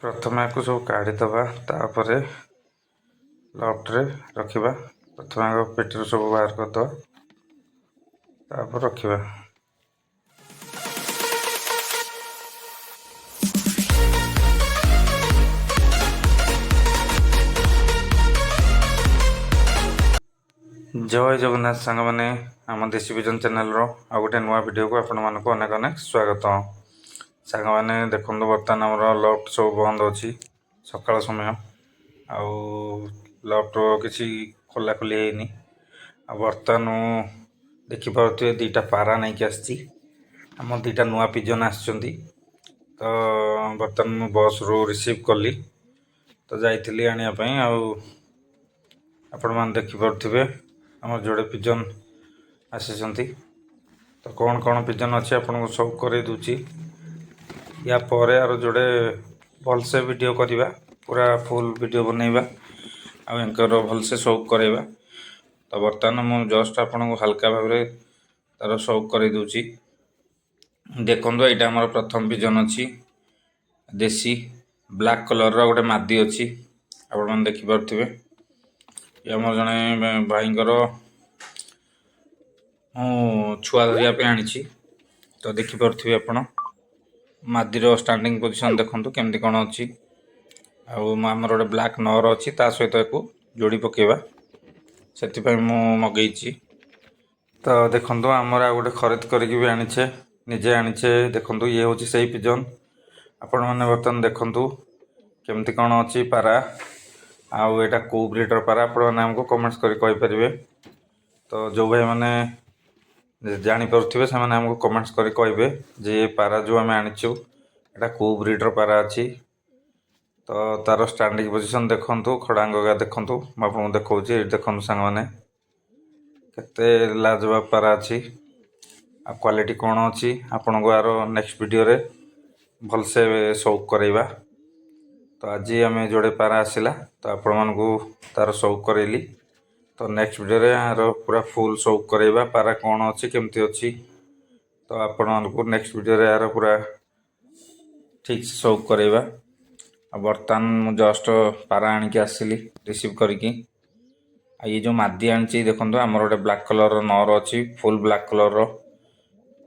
प्रथम आपको सब काढ़ीदबा तापर लफ्ट रखा। प्रथम पेटर सब बाहर करदे रखा। जय जगन्नाथ सांग मैंने आम देसी विजन चैनल आ गोटे नुआ वीडियो को आपण मानक अनेक अनेक स्वागत। सांग मैंने देखो बर्तमान आमर लफ्ट सब बंद अच्छी सकाल समय आउ लफ्ट किसी खोला खोली है बर्तमान देखिपे दुईटा पारा नहीं कि आम दुईटा नुआ पिजन आसुँच तो बर्तमान बस रू रिसीव कली तो जाइली आने आपण मैंने देखिपे आम जोड़े पिजन आसी तो कौन कौन पिजन अच्छे आपको सब कर दूची या पर यार जोड़े भलसे वीडियो करवा पूरा फुल वीडियो बनइबा आंकर भलसे सब करवा। तो बर्तमान मु जस्ट आपन को हल्का भाव तार सब कर दूची। देखो यहाँ आम प्रथम पिजन अच्छी देसी ब्लैक कलर गोटे मादी अच्छी आपण मैंने देखिपे आम जड़े भाईंकर छुआ धरिया आनी तो देखिपे आपण मादीर स्टैंडिंग पोजिशन देखो केमती कौन अच्छी आमर गोटे ब्लैक नर अच्छी सहित एक जोड़ी पकेवा से मगेची। तो देखो आमर आ गए खरीद करके आनीचे निजे आनीचे देखो ये हूँ से पिजन आपण मैंने बर्तमान देखु केमती कौन अच्छी पारा आउ एटा को ब्रीडर पारा आपने आमको कमेंट्स करें। तो जो भाई मैंने जापे से आमको कमेंट्स करें जे पारा जो आम आनीचु एटा को ब्रीडर पारा अच्छी। तो तार स्टैंडिंग पोजिशन देखु खड़ांगा देखु मुझे देखा देखु सांग मैंने केते लाजवाब पारा अच्छी आ क्वालिटी कौन अच्छी आपण को यार नेक्स्ट वीडियो रे भलसे शौक करवा। तो आज आम जोड़े पारा आसला तो आपण मानक तार शौक करेली तो नेक्स्ट वीडियो रे यार पूरा फुल शौक करवा पारा कौन अच्छी केमती अच्छी। तो आपण मानक नेक्स्ट वीडियो रे यार पूरा ठीक से शौक करवा। बर्तमान मु जस्ट पारा आनिकी आसली रिसीव करके ये जो मादी आनी देखो आमर गोटे ब्लैक कलर नर अच्छी फुल ब्लैक कलर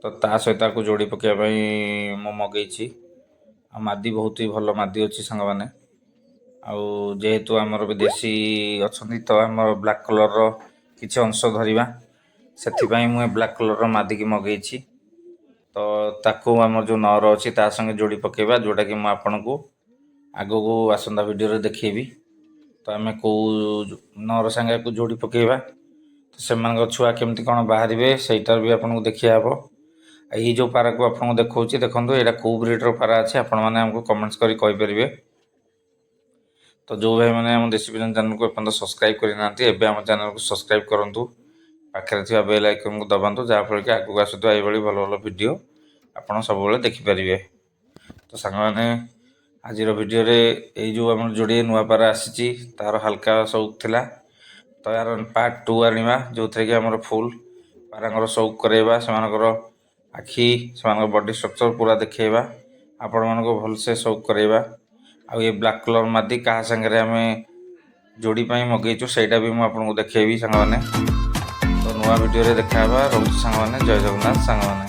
तो ता सहित को जोड़ी पकड़ाई मु मगेची। मादी बहुत ही भल मादी अच्छी सांग मैंने जेहेतु आमर विदेशी अच्छा तो आम ब्लैक कलर किसी अंश धरवा से मुझे ब्लैक कलर मादी की मगेची। तो ताकू आमर जो नर अच्छी संगे जोड़ी पकेबा जोटा कि मुझे को आगो को आसंता वीडियो रे देखेबी। तो आम कौ नर सांगे को जोड़ी पकेबा तो से छुआ केमती कौन बाहर सहीटार भी आपको देखिए हे। ये जो पारा को आपको देखा देखो यहाँ को ब्रीडर पारा अच्छे आपण मैंने आमको कमेंट्स करें। तो जो भाई मैंने आम देसी विजन चैनल को एपर्तन सब्सक्राइब करना एवं आम चैनल को सब्सक्राइब करूँ पाखे थी बेल आइकन को दबातु जहाँफल कि आगे आसुवा ये भल भल वीडियो आपड़ सब देखिपारे। तो सांग मैंने आज वीडियो रे ये जो आम जोड़े नुआ पारा आसी तार हल्का शौक थिला तो यार पार्ट 2 आनिबा जो थे कि आमर फुल पारांगर शौक करवा से आखि से बॉडी स्ट्रक्चर पूरा देखा आपण मानक भलसे शौक करवा। आ ये ब्लैक कलर मादी क्या सागर आम जोड़ी मगेचु सहीटा भी मुझे देखेबी सांग मैंने। तो नुआ वीडियो रे देखा रोच सांग मैंने जय जगन्नाथ सांग मैंने।